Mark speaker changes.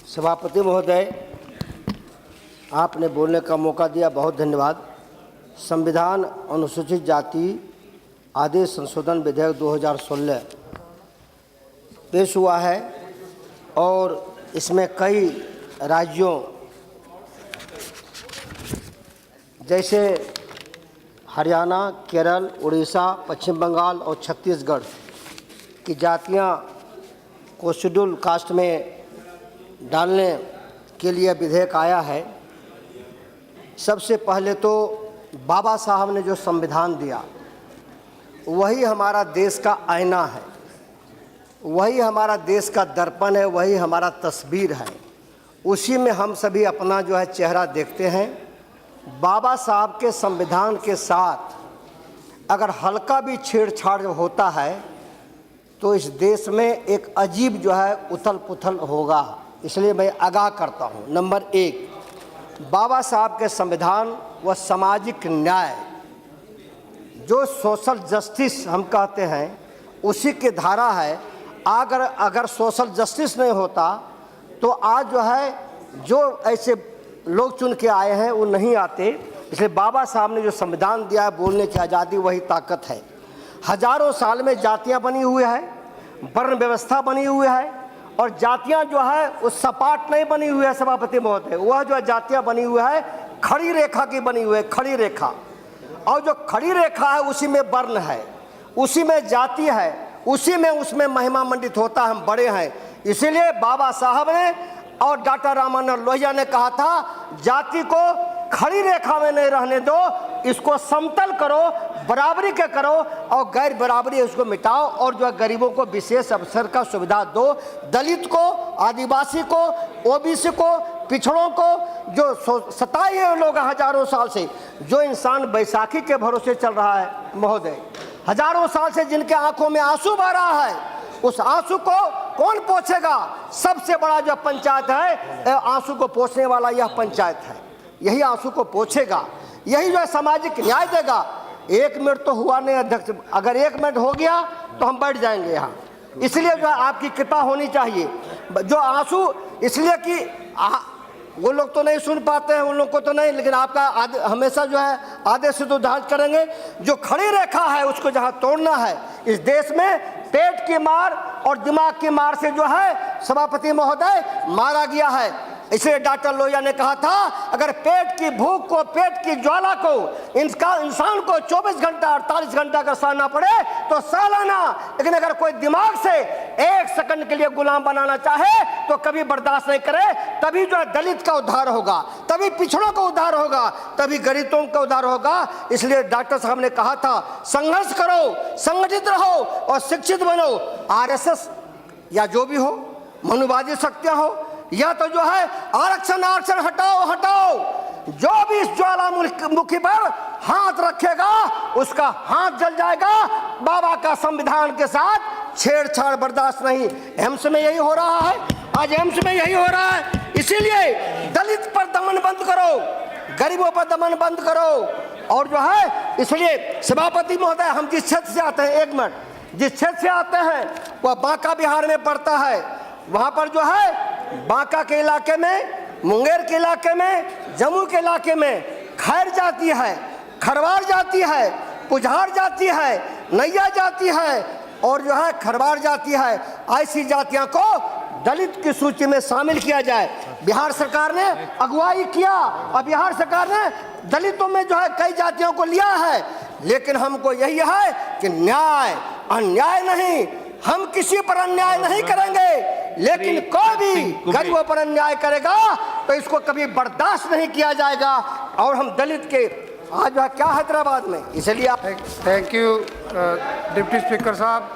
Speaker 1: सभापति महोदय, आपने बोलने का मौका दिया, बहुत धन्यवाद। संविधान अनुसूचित जाति आदेश संशोधन विधेयक 2016 पेश हुआ है और इसमें कई राज्यों जैसे हरियाणा, केरल, उड़ीसा, पश्चिम बंगाल और छत्तीसगढ़ की जातियां को शेड्यूल कास्ट में डालने के लिए विधेयक आया है। सबसे पहले तो बाबा साहब ने जो संविधान दिया वही हमारा देश का आईना है, वही हमारा देश का दर्पण है, वही हमारा तस्वीर है। उसी में हम सभी अपना जो है चेहरा देखते हैं। बाबा साहब के संविधान के साथ अगर हल्का भी छेड़छाड़ होता है तो इस देश में एक अजीब जो है उथल पुथल होगा, इसलिए मैं आगाह करता हूँ। नंबर एक, बाबा साहब के संविधान व सामाजिक न्याय, जो सोशल जस्टिस हम कहते हैं, उसी की धारा है। अगर सोशल जस्टिस नहीं होता तो आज जो है जो ऐसे लोग चुन के आए हैं वो नहीं आते। इसलिए बाबा साहब ने जो संविधान दिया है, बोलने की आज़ादी, वही ताकत है। हजारों साल में जातियां बनी हुई है, वर्ण व्यवस्था बनी हुई है और जातियां जो है वो सपाट नहीं बनी हुई है सभापति महोदय, वह जो जातियां बनी हुई है खड़ी रेखा की बनी हुई है, खड़ी रेखा। और जो खड़ी रेखा है उसी में वर्ण है, उसी में जाति है, उसी में उसमें महिमा मंडित होता है, हम बड़े हैं। इसीलिए बाबा साहब ने और डॉक्टर रामानंद लोहिया ने कहा था, जाति को खड़ी रेखा में नहीं रहने दो, इसको समतल करो, बराबरी के करो और गैर बराबरी उसको मिटाओ और जो गरीबों को विशेष अवसर का सुविधा दो। दलित को, आदिवासी को, ओबीसी को, पिछड़ों को जो सताए हुए लोग हजारों साल से, जो इंसान बैसाखी के भरोसे चल रहा है महोदय, हजारों साल से जिनके आंखों में आंसू बह रहा है, उस आंसू को कौन पोंछेगा? सबसे बड़ा जो पंचायत है, आंसू को पोंछने वाला यह पंचायत है, यही आंसू को पोंछेगा, यही जो है सामाजिक न्याय देगा। 1 मिनट तो हुआ नहीं अध्यक्ष, अगर 1 मिनट हो गया तो हम बैठ जाएंगे यहाँ। इसलिए जो है आपकी कृपा होनी चाहिए। जो आंसू, इसलिए कि वो लोग तो नहीं सुन पाते हैं, उन लोग को तो नहीं, लेकिन आपका हमेशा जो है आदेश से तो धार्ज करेंगे। जो खड़ी रेखा है उसको जहाँ तोड़ना है, इस देश में पेट की मार और दिमाग की मार से जो है सभापति महोदय मारा गया है। इसलिए डॉक्टर लोहिया ने कहा था, अगर पेट की भूख को, पेट की ज्वाला को इंसान को 24 घंटा 48 घंटा अगर सहना पड़े तो सह लेना, लेकिन अगर कोई दिमाग से 1 सेकंड के लिए गुलाम बनाना चाहे तो कभी बर्दाश्त नहीं करे। तभी जो है दलित का उद्धार होगा, तभी पिछड़ों का उद्धार होगा, तभी गरीबों का उद्धार होगा। इसलिए डॉक्टर साहब ने कहा था, संघर्ष करो, संगठित रहो और शिक्षित बनो। आरएसएस या जो भी हो, मनुवादी शक्तियां हो, या तो जो है आरक्षण हटाओ। जो भी इस ज्वालामुखी पर हाथ रखेगा उसका हाथ जल जाएगा। बाबा का संविधान के साथ छेड़छाड़ बर्दाश्त नहीं। एम्स में यही हो रहा है, आज एम्स में यही हो रहा है। इसीलिए दलित पर दमन बंद करो, गरीबों पर दमन बंद करो। और जो है इसलिए सभापति महोदय, हम जिस क्षेत्र से आते हैं, 1 मिनट, जिस क्षेत्र से आते हैं वह बांका बिहार में पड़ता है। वहाँ पर जो है बांका के इलाके में, मुंगेर के इलाके में, जम्मू के इलाके में खैर जाती है, खरवार जाती है, पुजहार जाती है, नैया जाती है और जो है खरवार जाती है। ऐसी जातियां को दलित की सूची में शामिल किया जाए। बिहार सरकार ने अगुवाई किया और बिहार सरकार ने दलितों में जो है कई जातियों को लिया है, लेकिन हमको यही है कि न्याय, अन्याय नहीं, हम किसी पर अन्याय नहीं करेंगे, लेकिन कोई भी गरीबों पर अन्याय करेगा तो इसको कभी बर्दाश्त नहीं किया जाएगा। और हम दलित के आज क्या हैदराबाद में, इसलिए
Speaker 2: थैंक यू डिप्टी स्पीकर साहब।